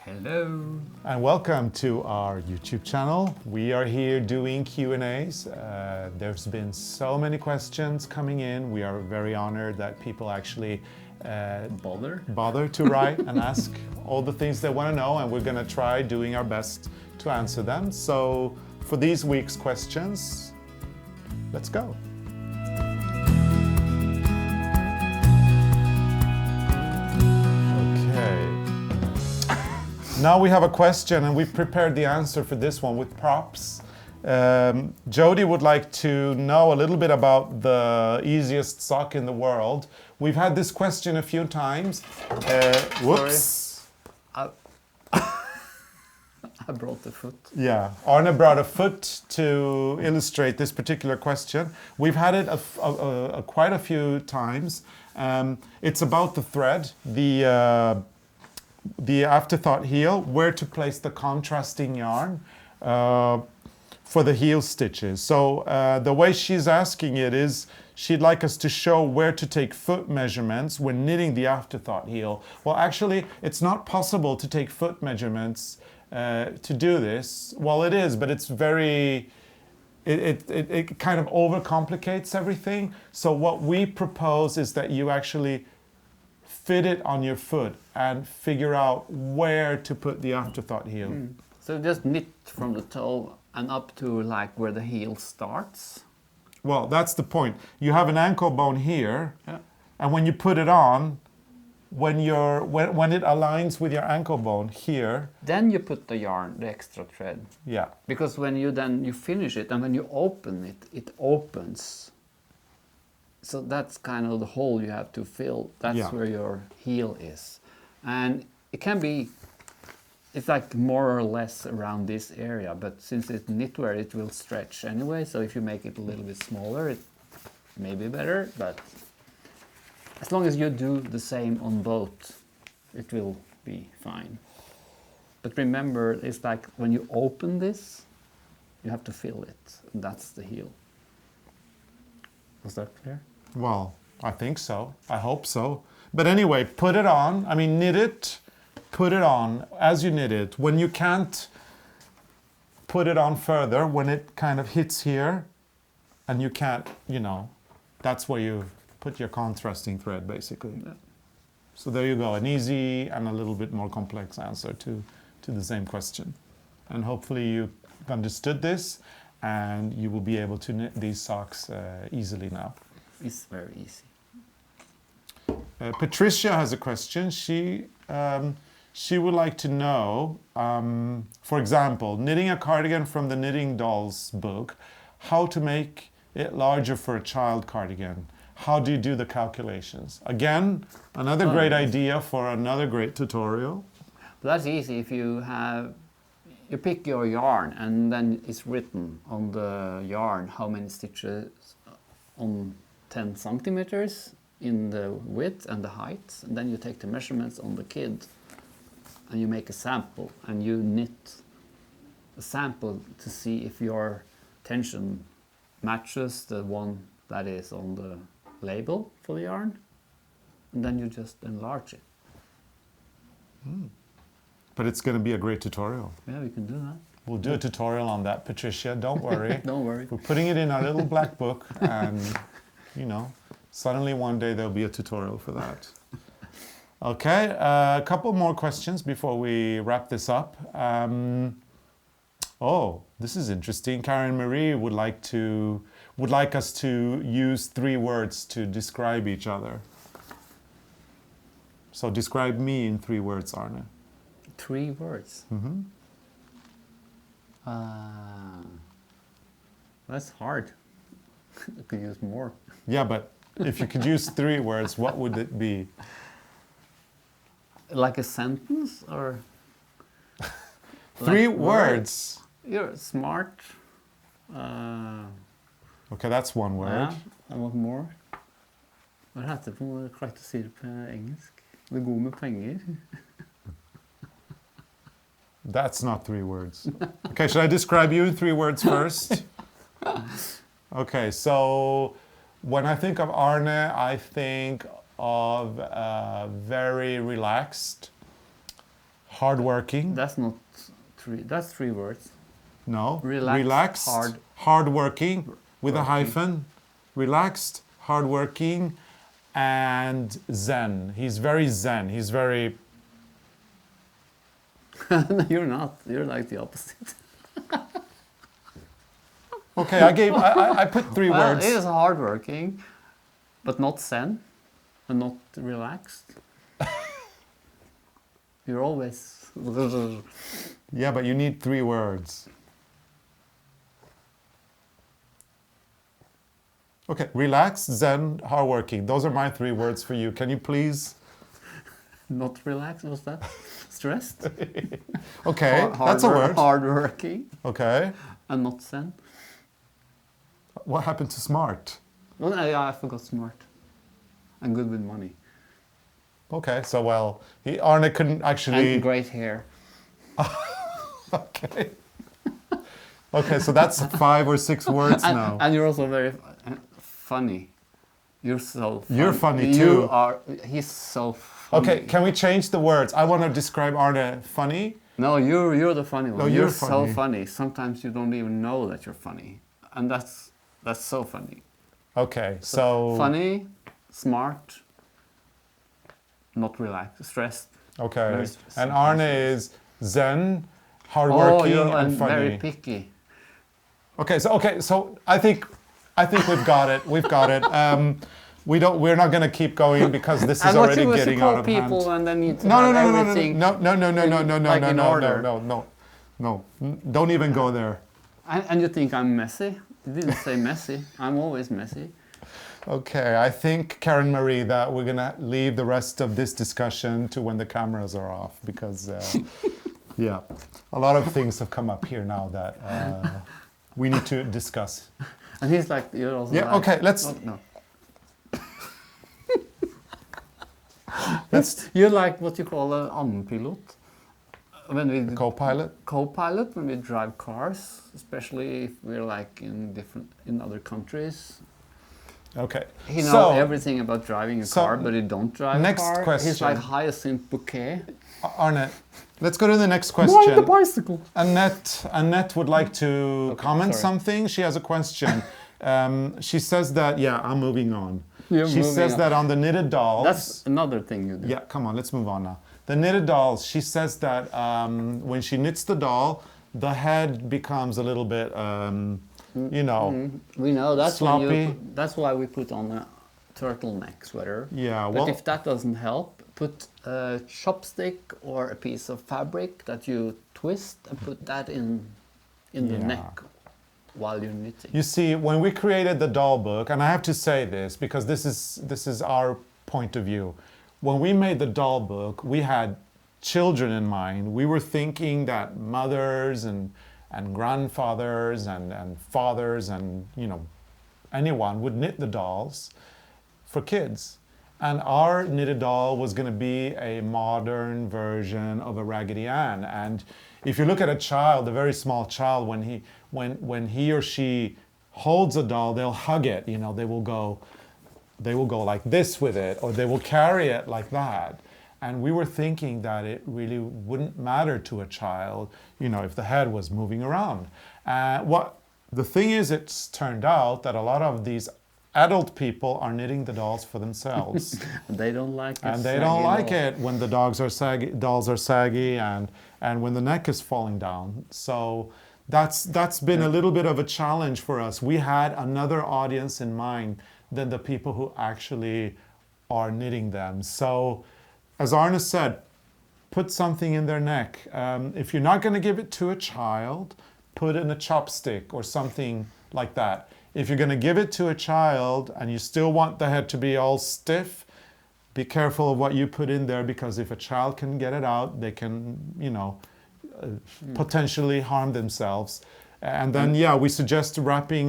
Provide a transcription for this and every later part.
Hello. And welcome to our YouTube channel. We are here doing Q&As. There's been so many questions coming in. We are very honored that people actually bother to write and ask all the things they want to know, and we're going to try doing our best to answer them. So for these week's questions, let's go. Now we have a question, and we've prepared the answer for this one with props. Jody would like to know a little bit about the easiest sock in the world. We've had this question a few times. Whoops. I brought the foot. Yeah, Arne brought a foot to illustrate this particular question. We've had it quite a few times. It's about the thread, the Afterthought heel, where to place the contrasting yarn for the heel stitches. So the way she's asking it is she'd like us to show where to take foot measurements when knitting the Afterthought heel. Well, actually, it's not possible to take foot measurements to do this. Well, it is, but it's very... It kind of overcomplicates everything. So what we propose is that you actually fit it on your foot and figure out where to put the Afterthought heel. So just knit from the toe and up to like where the heel starts? Well, that's the point. You have an ankle bone here, yeah. And when you put it on, when it aligns with your ankle bone here... Then you put the yarn, the extra thread. Yeah. Because when you finish it and when you open it, it opens. So that's kind of the hole you have to fill. That's where your heel is. And it can be, it's like more or less around this area, but since it's knitwear, it will stretch anyway. So if you make it a little bit smaller, it may be better, but as long as you do the same on both, it will be fine. But remember, it's like when you open this, you have to fill it. And that's the heel. Was that clear? Well, I think so. I hope so. But anyway, put it on. I mean, knit it, put it on as you knit it. When you can't put it on further, when it kind of hits here and you can't, that's where you put your contrasting thread, basically. Yeah. So there you go, an easy and a little bit more complex answer to the same question. And hopefully you understood this and you will be able to knit these socks easily now. It's very easy. Patricia has a question. She would like to know, for example, knitting a cardigan from the Knitting Dolls book, how to make it larger for a child cardigan. How do you do the calculations? Again, another great idea for another great tutorial. But that's easy if you pick your yarn and then it's written on the yarn how many stitches on 10 centimeters in the width and the height, and then you take the measurements on the kid and you make a sample and you knit a sample to see if your tension matches the one that is on the label for the yarn, and then you just enlarge it. But it's going to be a great tutorial. Yeah, we can do that. We'll do a tutorial on that, Patricia, don't worry. Don't worry. We're putting it in our little black book and, suddenly one day there'll be a tutorial for that. Okay, a couple more questions before we wrap this up. This is interesting. Karen Marie would like us to use 3 words to describe each other. So describe me in 3 words, Arne. 3 words? Mm-hmm. That's hard. I could use more. Yeah, but if you could use 3 words, what would it be? Like a sentence or? 3 words. You're smart. Okay, that's 1 word. Ja, and what more? Hva heter det på klart å si det på engelsk? Du er god med penger. That's not 3 words. Okay, should I describe you in 3 words first? Okay, so when I think of Arne, I think of very relaxed, hardworking. That's not three. That's 3 words. No. Relaxed, hardworking with a hyphen. Relaxed, hardworking, and zen. He's very zen. He's very... No, you're not. You're like the opposite. Okay, I put 3 Well, words. it is hardworking, but not zen, and not relaxed. You're always... Yeah, but you need 3 words. Okay, relaxed, zen, hardworking. Those are my 3 words for you. Can you please? Not relaxed, was that? Stressed? Okay, that's a word. Hardworking, Okay. and not zen. What happened to smart? Well, I forgot smart. I'm good with money. Okay, so well, Arne couldn't actually... And great hair. Okay. Okay, so that's 5 or 6 words now. And you're also very funny. You're so funny. You're funny too. He's so funny. Okay, can we change the words? I want to describe Arne funny. No, you're the funny one. No, you're funny. so funny. Sometimes you don't even know that you're funny. And that's so funny. Okay, so... Funny, smart, not relaxed, stressed. Okay, Very and Arne is zen, hardworking, and funny. Very picky. Okay, so I think we've got it. We've got it. We're not going to keep going because this is already getting out of hand. People and then you No. Don't even go there. And you think I'm messy? You didn't say messy. I'm always messy. Okay, I think, Karen Marie, that we're going to leave the rest of this discussion to when the cameras are off because, yeah, a lot of things have come up here now that we need to discuss. And he's like, you're also yeah, like... okay, let's... Oh, no. You're like what you call an anpilot. When we co-pilot when we drive cars, especially if we're like in other countries. Okay. He knows everything about driving a car, but he don't drive a car. Next question. He's like Hyacinth Bouquet. Arne, let's go to the next question. Why the bicycle? Annette would like to comment something. She has a question. She says that, yeah, I'm moving on. She says that on the knitted dolls... That's another thing you do. Yeah, come on, let's move on now. The knitted dolls, she says that when she knits the doll, the head becomes a little bit, you know, we know that's sloppy. That's why we put on a turtleneck sweater. Yeah, but if that doesn't help, put a chopstick or a piece of fabric that you twist and put that in the neck while you're knitting. You see, when we created the doll book, and I have to say this because this is our point of view. When we made the doll book, we had children in mind. We were thinking that mothers and grandfathers and fathers and, you know, anyone would knit the dolls for kids. And our knitted doll was going to be a modern version of a Raggedy Ann. And if you look at a child, a very small child, when he or she holds a doll, they'll hug it. You know, they will go like this with it, or they will carry it like that. And we were thinking that it really wouldn't matter to a child, you know, if the head was moving around. The thing is, it's turned out that a lot of these adult people are knitting the dolls for themselves. They don't like it. And they don't like it when the dolls are saggy and when the neck is falling down. So that's been a little bit of a challenge for us. We had another audience in mind than the people who actually are knitting them. So, as Arne said, put something in their neck. If you're not going to give it to a child, put in a chopstick or something like that. If you're going to give it to a child and you still want the head to be all stiff, be careful of what you put in there, because if a child can get it out, they can, you know, potentially harm themselves. And then, yeah, we suggest wrapping,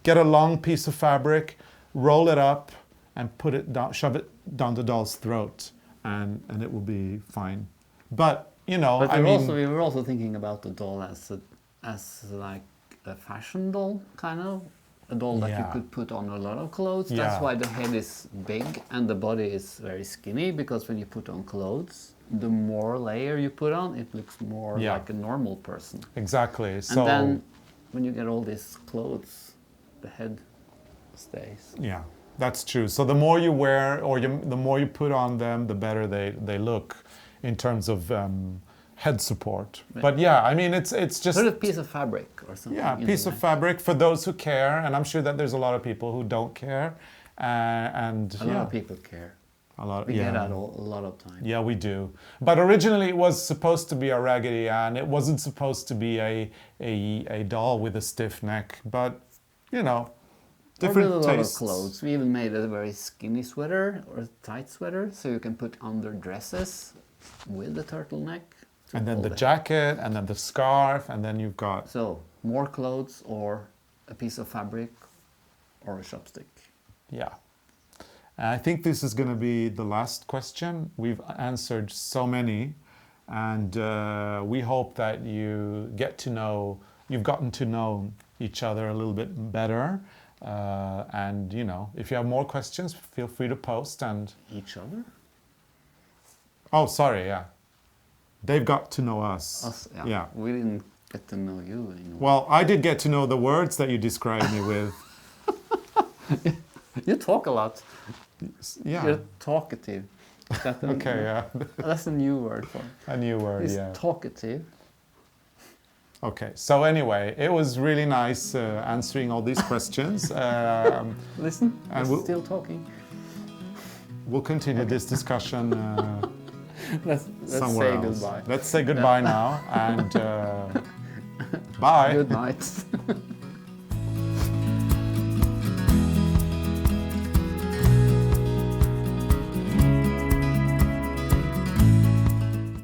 get a long piece of fabric, roll it up, and put it down, shove it down the doll's throat, and it will be fine. But, you know, but we were also thinking about the doll as like a fashion doll, kind of. A doll that you could put on a lot of clothes. That's why the head is big and the body is very skinny, because when you put on clothes, the more layer you put on, it looks more Yeah. like a normal person. Exactly. And So then when you get all these clothes, the head stays. yeah, that's true. So the more you wear, or the more you put on them, the better they look in terms of head support. Right. But yeah, I mean, it's just Put a piece of fabric or something. yeah, in piece the of neck. fabric for those who care, and I'm sure that there's a lot of people who don't care, and A lot of people care. a lot. We Yeah. get that a lot of time. Yeah, we do. But originally it was supposed to be a Raggedy Ann. It wasn't supposed to be a doll with a stiff neck. But, you know, different Or with a lot of tastes. clothes. We even made a very skinny sweater or a tight sweater, so you can put under dresses with the turtleneck. to And then hold the it. jacket, and then the scarf, and then you've got... So more clothes or a piece of fabric or a chopstick. Yeah. I think this is going to be the last question. We've answered so many, and we hope that you've gotten to know each other a little bit better. And, you know, if you have more questions, feel free to post. And Each other? oh, sorry, yeah. They've got to know us. Us, yeah. Yeah. We didn't get to know you anymore. Well, I did get to know the words that you described me with. You talk a lot. Yeah. You're talkative. Is that Okay, yeah. That's a new word for it. A new word, It's yeah. talkative. Okay, so anyway, it was really nice answering all these questions. Listen, And we're we'll- still talking. We'll continue this discussion Let's somewhere say else. goodbye. Let's say goodbye now, and bye. Good night.